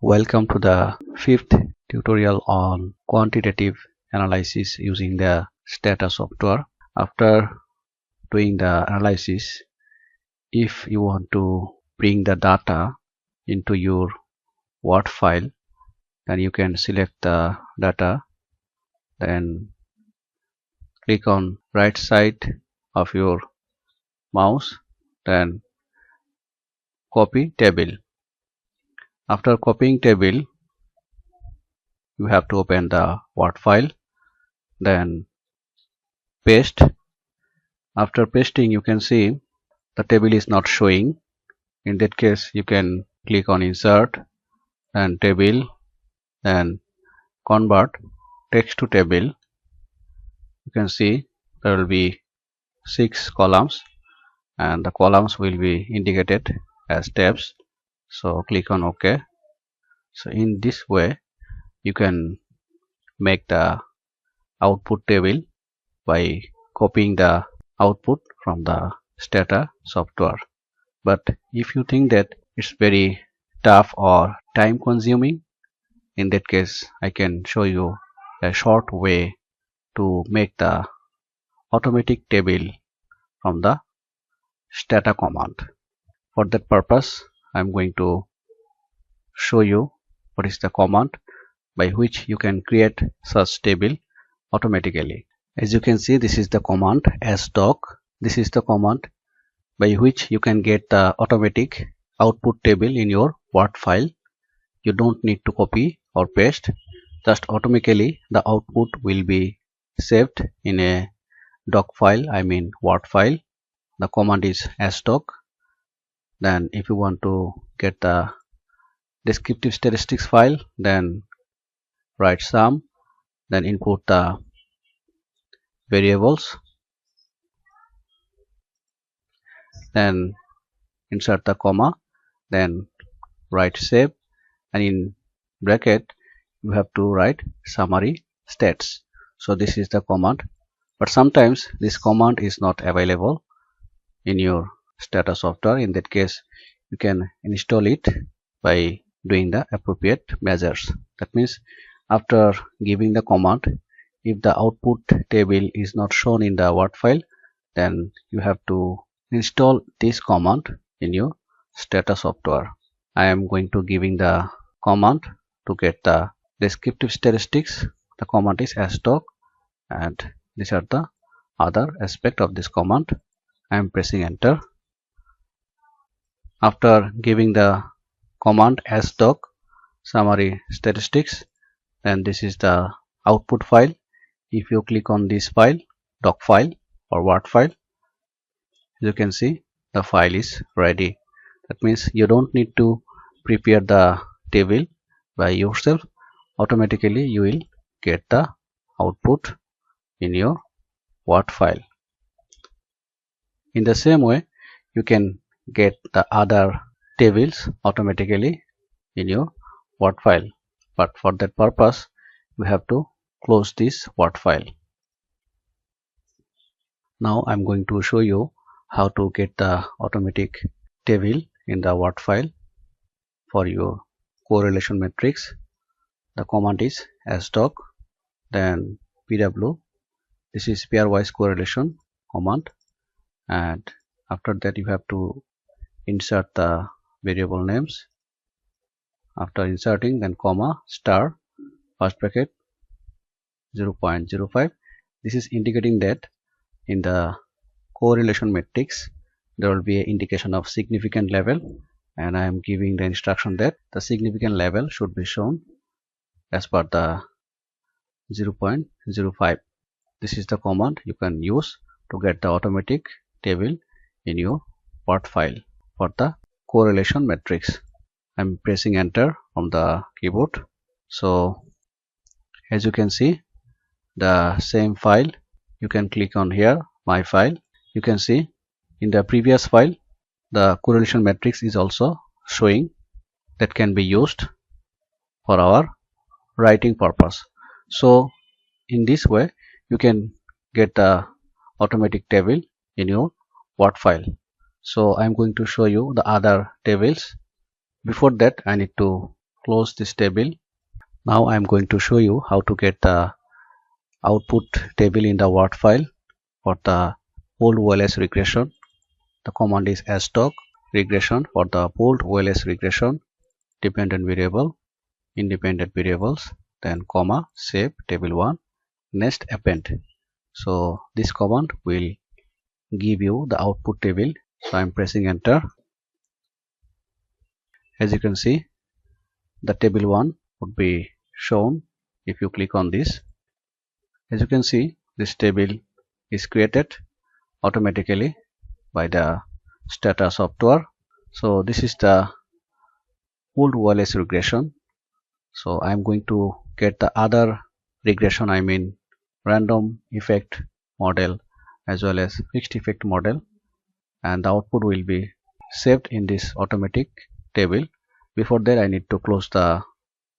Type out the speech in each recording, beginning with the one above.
Welcome to the fifth tutorial on quantitative analysis using the Stata software. After doing the analysis, if you want to bring the data into your Word file, then you can select the data, then click on right side of your mouse, then copy table. After copying table, you have to open the Word file, then paste. After pasting, you can see the table is not showing. In that case, you can click on insert and table, then convert text to table. You can see there will be 6 columns and the columns will be indicated as tabs. So click on OK. So in this way you can make the output table by copying the output from the Stata software. But if you think that it's very tough or time consuming, in that case I can show you a short way to make the automatic table from the Stata command. For that purpose, I'm going to show you what is the command by which you can create such table automatically. As you can see, this is the command asdoc. This is the command by which you can get the automatic output table in your Word file. You don't need to copy or paste, just automatically the output will be saved in a doc file, I mean Word file. The command is asdoc. Then if you want to get the descriptive statistics file, then write sum, then input the variables, then insert the comma, then write save, and in bracket you have to write summary stats. So this is the command, but sometimes this command is not available in your Stata software. In that case you can install it by doing the appropriate measures. That means after giving the command, if the output table is not shown in the Word file, then you have to install this command in your Stata software. I am going to giving the command to get the descriptive statistics. The command is asdoc, and these are the other aspect of this command. I am pressing enter. After giving the command asdoc summary statistics, then this is the output file. If you click on this file, doc file or Word file, you can see the file is ready. That means you don't need to prepare the table by yourself. Automatically you will get the output in your Word file. In the same way, you can get the other tables automatically in your Word file, but for that purpose we have to close this Word file. Now I'm going to show you how to get the automatic table in the Word file for your correlation matrix. The command is asdoc, then pw. This is pairwise correlation command, and after that you have to insert the variable names. After inserting, then comma star first bracket 0.05. This is indicating that in the correlation matrix there will be an indication of significant level, and I am giving the instruction that the significant level should be shown as per the 0.05. This is the command you can use to get the automatic table in your Word file for the correlation matrix. I am pressing enter from the keyboard. So as you can see, the same file, you can click on here my file. You can see in the previous file the correlation matrix is also showing, that can be used for our writing purpose. So in this way you can get the automatic table in your Word file. So I'm going to show you the other tables. Before that, I need to close this table. Now I'm going to show you how to get the output table in the Word file for the pooled OLS regression. The command is asdoc regression for the pooled OLS regression, dependent variable, independent variables, then comma, save table 1, next append. So this command will give you the output table. So I'm pressing enter. As you can see, the table 1 would be shown if you click on this. As you can see, this table is created automatically by the Stata software. So this is the pooled OLS regression. So I'm going to get the other regression, I mean random effect model as well as fixed effect model, and the output will be saved in this automatic table. Before that, I need to close the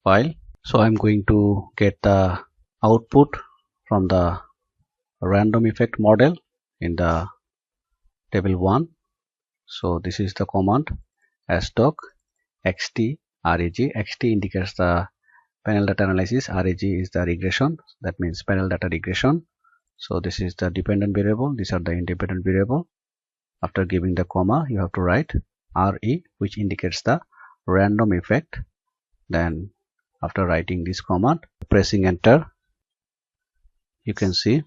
file. So I'm going to get the output from the random effect model in the table 1. So this is the command asdoc xt reg. Xt indicates the panel data analysis, reg is the regression, that means panel data regression. So this is the dependent variable, these are the independent variable. After giving the comma, you have to write re, which indicates the random effect. Then after writing this command, pressing enter, you can see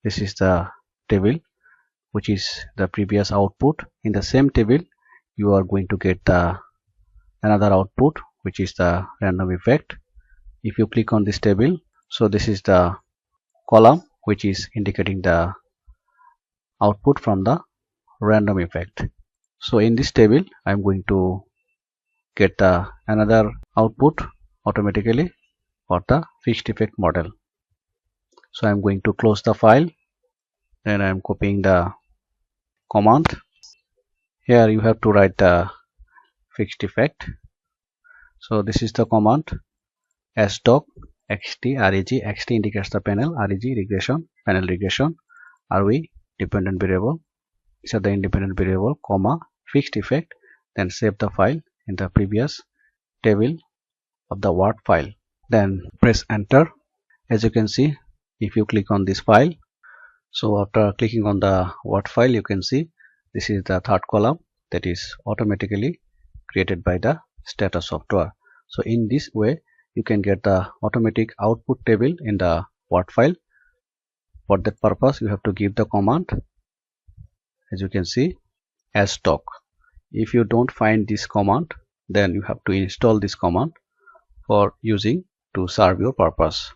this is the table which is the previous output. In the same table, you are going to get the another output which is the random effect. If you click on this table, so this is the column which is indicating the output from the random effect. So in this table, I'm going to get the another output automatically for the fixed effect model. So I'm going to close the file, then I'm copying the command. Here you have to write the fixed effect. So this is the command asdoc xt reg. Xt indicates the panel, reg regression, panel regression, rv dependent variable, these are the independent variable, comma, fixed effect, then save the file in the previous table of the Word file. Then press enter. As you can see, if you click on this file, so after clicking on the Word file, you can see this is the third column that is automatically created by the Stata software. So in this way, you can get the automatic output table in the Word file. For that purpose, you have to give the command, as you can see, asdoc. If you don't find this command, then you have to install this command for using to serve your purpose.